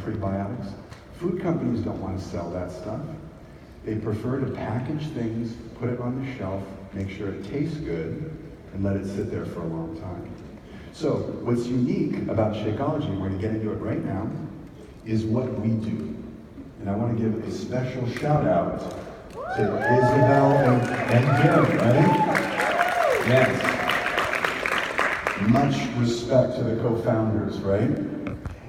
prebiotics. Food companies don't want to sell that stuff. They prefer to package things, put it on the shelf, make sure it tastes good, and let it sit there for a long time. So what's unique about Shakeology, and we're going to get into it right now, is what we do. And I want to give a special shout out to Isabel and Jim, right? Yes. Much respect to the co-founders, right?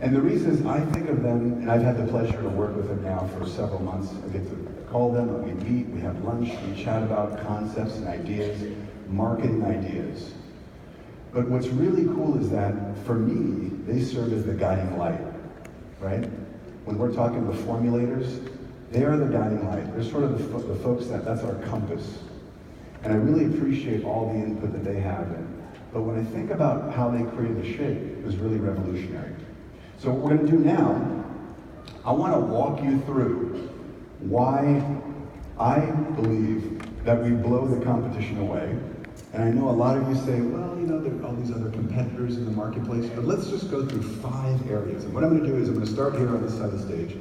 And the reason is I think of them, and I've had the pleasure to work with them now for several months. I get to call them, and we meet, we have lunch, we chat about concepts and ideas, marketing ideas. But what's really cool is that, for me, they serve as the guiding light, right? When we're talking the formulators, they are the guiding light. They're sort of the folks that's our compass. And I really appreciate all the input that they have in. But when I think about how they created the shake, it was really revolutionary. So what we're going to do now, I want to walk you through why I believe that we blow the competition away. And I know a lot of you say, well, you know, there are all these other competitors in the marketplace, but let's just go through 5 areas. And what I'm going to do is I'm going to start here on this side of the stage.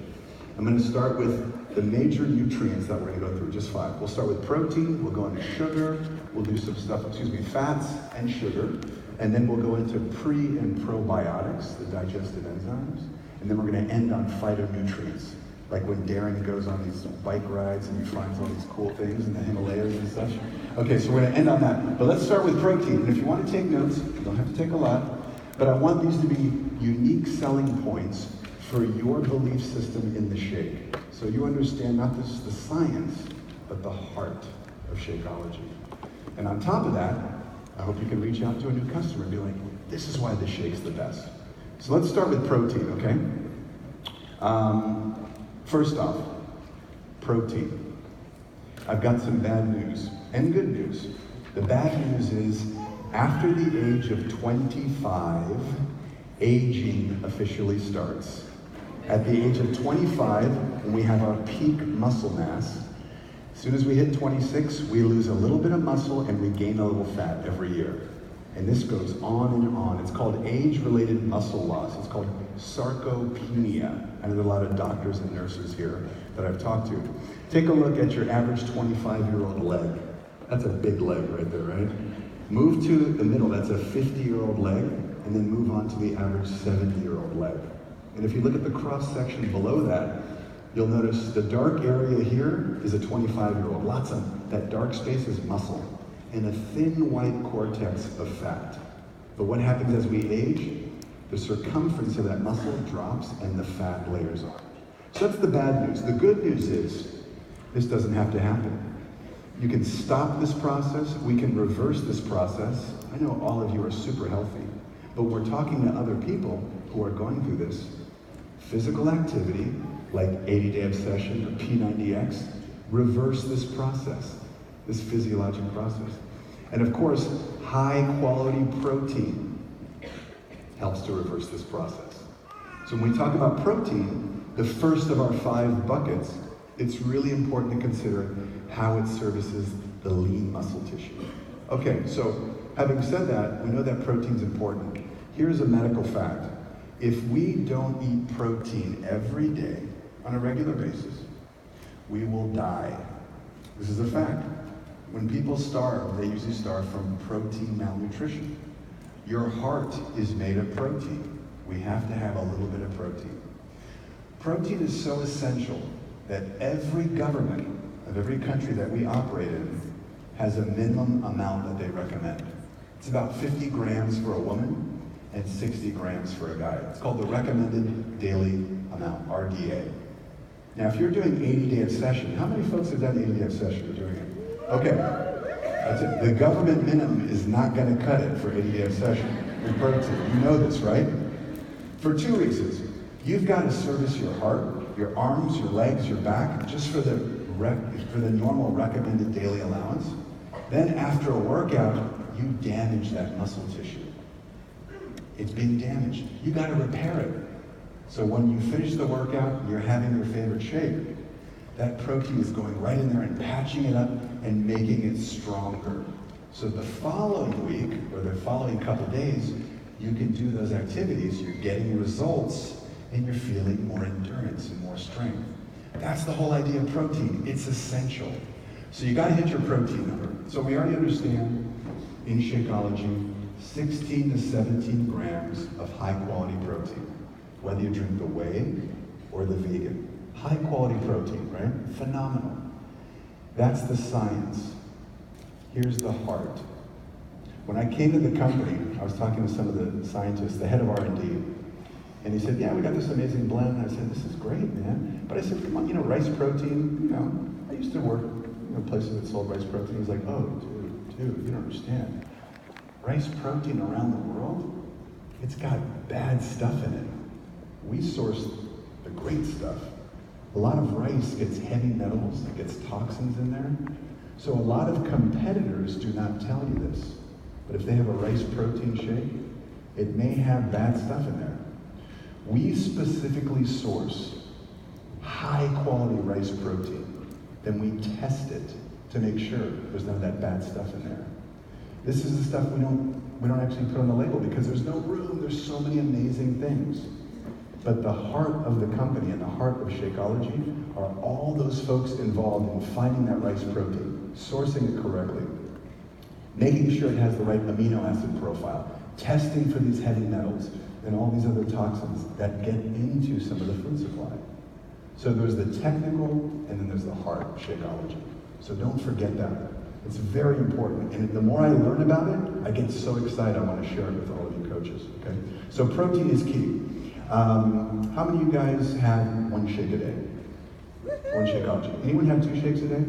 I'm going to start with the major nutrients that we're going to go through, just 5. We'll start with protein, we'll go into sugar, we'll do some stuff, fats and sugar, and then we'll go into pre and probiotics, the digestive enzymes, and then we're going to end on phytonutrients, like when Darren goes on these bike rides and he finds all these cool things in the Himalayas and such. Okay, so we're going to end on that. But let's start with protein. And if you want to take notes, you don't have to take a lot, but I want these to be unique selling points for your belief system in the shake. So you understand not just the science, but the heart of Shakeology. And on top of that, I hope you can reach out to a new customer and be like, this is why this shake's the best. So let's start with protein, okay? First off, protein. I've got some bad news and good news. The bad news is, after the age of 25, aging officially starts. At the age of 25, when we have our peak muscle mass, as soon as we hit 26, we lose a little bit of muscle and we gain a little fat every year. And this goes on and on. It's called age-related muscle loss. It's called sarcopenia. I know there are a lot of doctors and nurses here that I've talked to. Take a look at your average 25-year-old leg. That's a big leg right there, right? Move to the middle, that's a 50-year-old leg, and then move on to the average 70-year-old leg. And if you look at the cross-section below that, you'll notice the dark area here is a 25-year-old. Lots of that dark space is muscle, and a thin white cortex of fat. But what happens as we age? The circumference of that muscle drops and the fat layers on. So that's the bad news. The good news is, this doesn't have to happen. You can stop this process, we can reverse this process. I know all of you are super healthy, but we're talking to other people who are going through this. Physical activity, like 80-day obsession or P90X, reverse this process, this physiologic process. And of course, high quality protein helps to reverse this process. So when we talk about protein, the first of our 5 buckets, it's really important to consider how it services the lean muscle tissue. Okay, so having said that, we know that protein's important. Here's a medical fact. If we don't eat protein every day on a regular basis, we will die. This is a fact. When people starve, they usually starve from protein malnutrition. Your heart is made of protein. We have to have a little bit of protein. Protein is so essential that every government of every country that we operate in has a minimum amount that they recommend. It's about 50 grams for a woman and 60 grams for a guy. It's called the recommended daily amount, RDA. Now, if you're doing 80-day obsession, how many folks have done 80-day obsession? You're doing it. Okay, that's it. The government minimum is not going to cut it for 80-day obsession with protein. You know this, right? For 2 reasons. You've got to service your heart, your arms, your legs, your back, just for the normal recommended daily allowance. Then after a workout, you damage that muscle tissue. It's being damaged. You got to repair it. So when you finish the workout and you're having your favorite shake, that protein is going right in there and patching it up and making it stronger. So the following week, or the following couple days, you can do those activities, you're getting results, and you're feeling more endurance and more strength. That's the whole idea of protein. It's essential. So you gotta hit your protein number. So we already understand in Shakeology, 16 to 17 grams of high quality protein, whether you drink the whey or the vegan. High quality protein, right? Phenomenal. That's the science. Here's the heart. When I came to the company, I was talking to some of the scientists, the head of R&D, and he said, yeah, we got this amazing blend. And I said, this is great, man. But I said, come on, rice protein, I used to work places that sold rice protein. He's like, oh, dude, you don't understand. Rice protein around the world, it's got bad stuff in it. We source the great stuff. A lot of rice gets heavy metals, it gets toxins in there. So a lot of competitors do not tell you this. But if they have a rice protein shake, it may have bad stuff in there. We specifically source high quality rice protein. Then we test it to make sure there's none of that bad stuff in there. This is the stuff we don't actually put on the label because there's no room. There's so many amazing things. But the heart of the company and the heart of Shakeology are all those folks involved in finding that rice protein, sourcing it correctly, making sure it has the right amino acid profile, testing for these heavy metals and all these other toxins that get into some of the food supply. So there's the technical, and then there's the heart of Shakeology. So don't forget that. It's very important. And the more I learn about it, I get so excited I want to share it with all of you coaches, okay? So protein is key. How many of you guys have one shake a day? One Shakeology. Anyone have 2 shakes a day?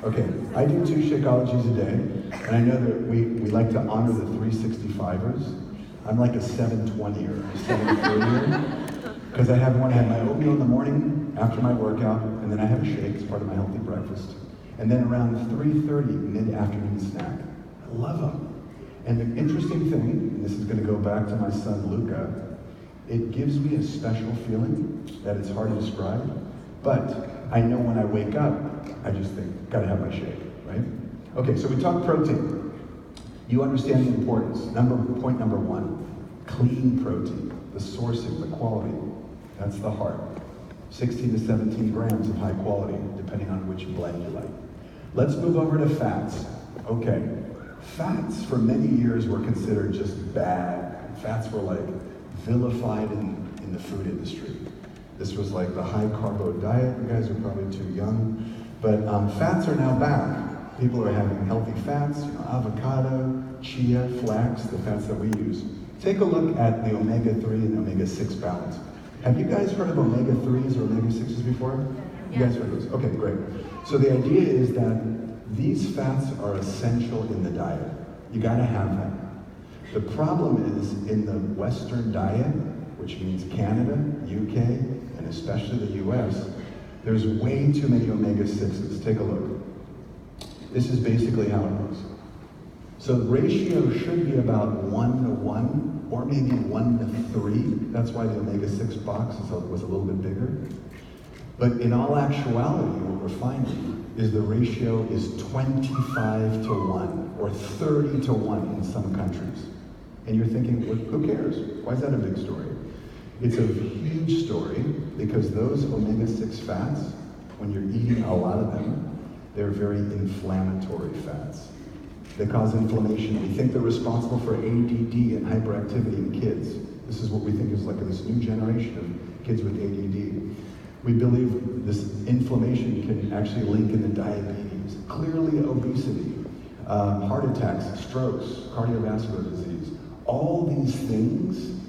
Okay, I do 2 Shakeologies a day, and I know that we like to honor the 365ers. I'm like a 720 or a 730er. Because I have my oatmeal in the morning after my workout, and then I have a shake as part of my healthy breakfast. And then around 3:30, mid-afternoon snack. I love them. And the interesting thing, and this is going to go back to my son Luca, it gives me a special feeling that it's hard to describe, but I know when I wake up, I just think, gotta have my shake, right? Okay, so we talked protein. You understand the importance. Point number 1, clean protein, the sourcing, the quality. That's the heart. 16 to 17 grams of high quality, depending on which blend you like. Let's move over to fats. Okay, fats for many years were considered just bad. Fats were like vilified in the food industry. This was like the high carbo diet. You guys are probably too young, but fats are now back. People are having healthy fats, avocado, chia, flax, the fats that we use. Take a look at the omega-3 and omega-6 balance. Have you guys heard of omega-3s or omega-6s before? You guys heard those? Okay, great. So the idea is that these fats are essential in the diet. You gotta have them. The problem is in the Western diet, which means Canada, UK, and especially the US, there's way too many omega-6s. Take a look. This is basically how it looks. So the ratio should be about 1 to 1, or maybe 1 to 3. That's why the omega-6 box was a little bit bigger. But in all actuality, what we're finding is the ratio is 25 to 1, or 30 to 1 in some countries. And you're thinking, well, who cares? Why is that a big story? It's a huge story because those omega-6 fats, when you're eating a lot of them, they're very inflammatory fats. They cause inflammation. We think they're responsible for ADD and hyperactivity in kids. This is what we think is like this new generation of kids with ADD. We believe this inflammation can actually link into diabetes, clearly obesity, heart attacks, strokes, cardiovascular disease. All these things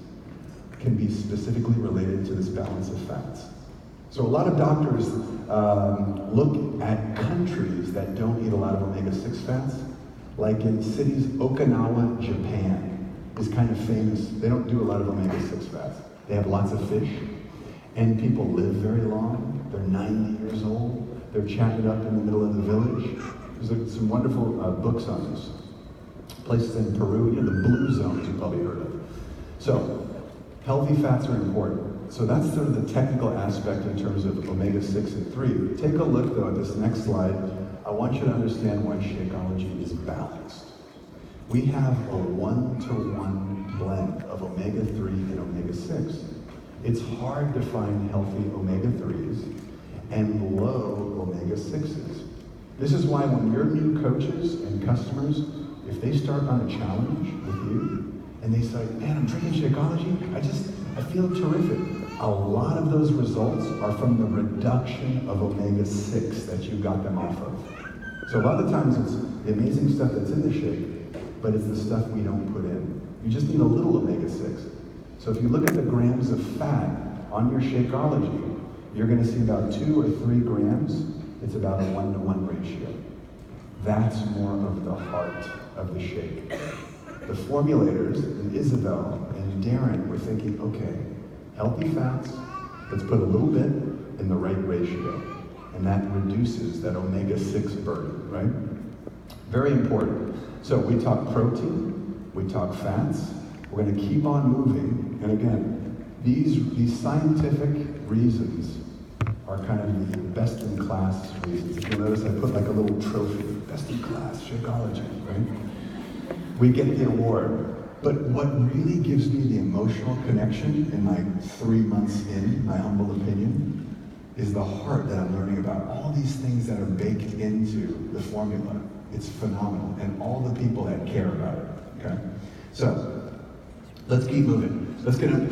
can be specifically related to this balance of fats. So a lot of doctors look at countries that don't eat a lot of omega-6 fats. Like in cities, Okinawa, Japan is kind of famous. They don't do a lot of omega-6 fats. They have lots of fish, and people live very long. They're 90 years old. They're chatted up in the middle of the village. There's some wonderful books on this. Places in Peru, the blue zones you've probably heard of. So, healthy fats are important. So that's sort of the technical aspect in terms of omega-6 and 3. Take a look though at this next slide. I want you to understand why Shakeology is balanced. We have a 1-to-1 blend of omega-3 and omega-6. It's hard to find healthy omega-3s and low omega-6s. This is why when your new coaches and customers, if they start on a challenge with you, and they say, man, I'm drinking Shakeology, I feel terrific. A lot of those results are from the reduction of omega-6 that you got them off of. So a lot of the times it's the amazing stuff that's in the shake, but it's the stuff we don't put in. You just need a little omega-6. So if you look at the grams of fat on your Shakeology, you're going to see about 2 or 3 grams. It's about a 1-to-1 ratio. That's more of the heart of the shake. The formulators, and Isabel and Darren, were thinking, okay, healthy fats, let's put a little bit in the right ratio. And that reduces that omega-6 burden, right? Very important. So we talk protein, we talk fats, we're going to keep on moving. And again, these scientific reasons are kind of the best-in-class reasons. If you'll notice, I put like a little trophy, best-in-class Shakeology, right? We get the award. But what really gives me the emotional connection in my 3 months in, my humble opinion, is the heart that I'm learning about. All these things that are baked into the formula. It's phenomenal. And all the people that care about it, okay? So, let's keep moving.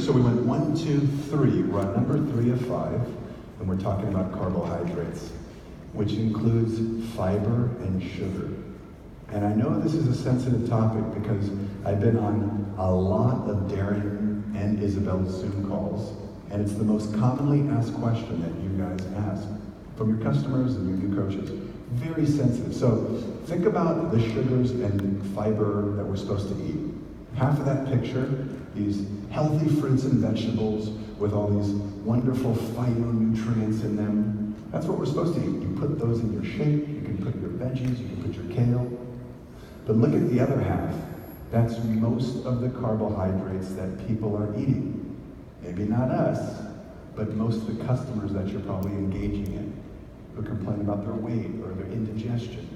So we went 1, 2, 3. We're on number 3 of 5, and we're talking about carbohydrates, which includes fiber and sugar. And I know this is a sensitive topic because I've been on a lot of Darren and Isabel's Zoom calls, and it's the most commonly asked question that you guys ask from your customers and your new coaches. Very sensitive. So think about the sugars and fiber that we're supposed to eat. Half of that picture, these healthy fruits and vegetables with all these wonderful phytonutrients in them. That's what we're supposed to eat. You put those in your shake, you can put your veggies, you can put your kale. But look at the other half. That's most of the carbohydrates that people are eating. Maybe not us, but most of the customers that you're probably engaging in who complain about their weight or their indigestion.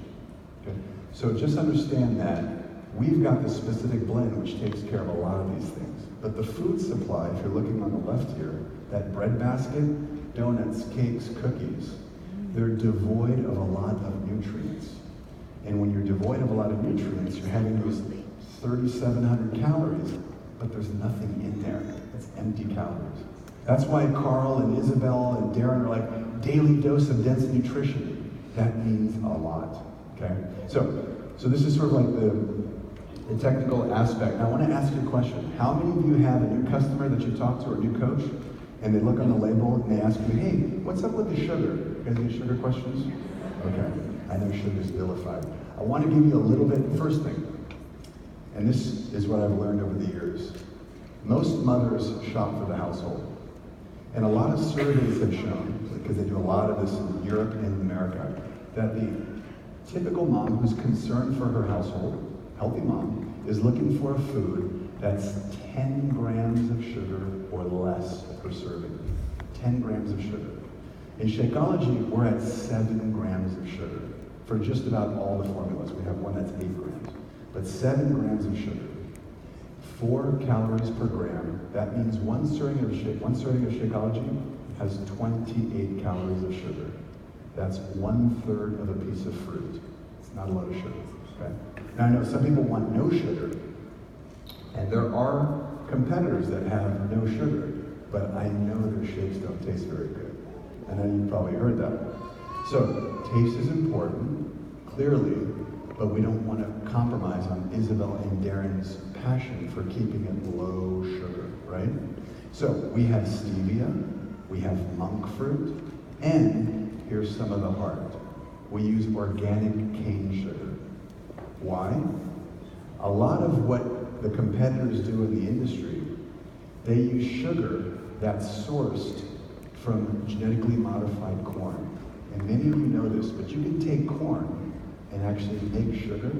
Okay? So just understand that we've got the specific blend which takes care of a lot of these things. But the food supply, if you're looking on the left here, that bread basket, donuts, cakes, cookies, they're devoid of a lot of nutrients. And when you're devoid of a lot of nutrients, you're having those 3,700 calories, but there's nothing in there. It's empty calories. That's why Carl and Isabel and Darren are like, daily dose of dense nutrition. That means a lot, okay? So this is sort of like the technical aspect. Now I want to ask you a question. How many of you have a new customer that you talk to or a new coach, and they look on the label and they ask you, hey, what's up with the sugar? You guys get sugar questions? Okay, I know sugar's vilified. I want to give you a little bit, first thing, and this is what I've learned over the years. Most mothers shop for the household. And a lot of surveys have shown, because they do a lot of this in Europe and America, that the typical mom who's concerned for her household, healthy mom, is looking for a food that's 10 grams of sugar or less per serving. 10 grams of sugar. In Shakeology, we're at 7 grams of sugar for just about all the formulas. We have one that's 8 grams, but 7 grams of sugar. 4 calories per gram. That means one serving of Shakeology has 28 calories of sugar. That's 1/3 of a piece of fruit. It's not a lot of sugar, okay? Now I know some people want no sugar, and there are competitors that have no sugar, but I know their shakes don't taste very good. I know you've probably heard that. So, taste is important, clearly, but we don't want to compromise on Isabel and Darren's passion for keeping it low sugar, right? So, we have stevia, we have monk fruit, and here's some of the heart. We use organic cane sugar. Why? A lot of what the competitors do in the industry, they use sugar that's sourced from genetically modified corn. And many of you know this, but you can take corn and actually make sugar.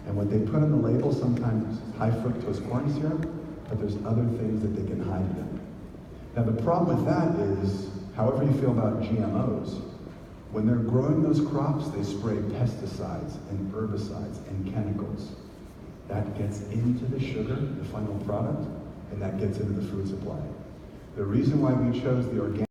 And what they put on the label sometimes is high fructose corn syrup, but there's other things that they can hide in it. Now the problem with that is, however you feel about GMOs, when they're growing those crops, they spray pesticides and herbicides and chemicals. That gets into the sugar, the final product, and that gets into the food supply. The reason why we chose the organic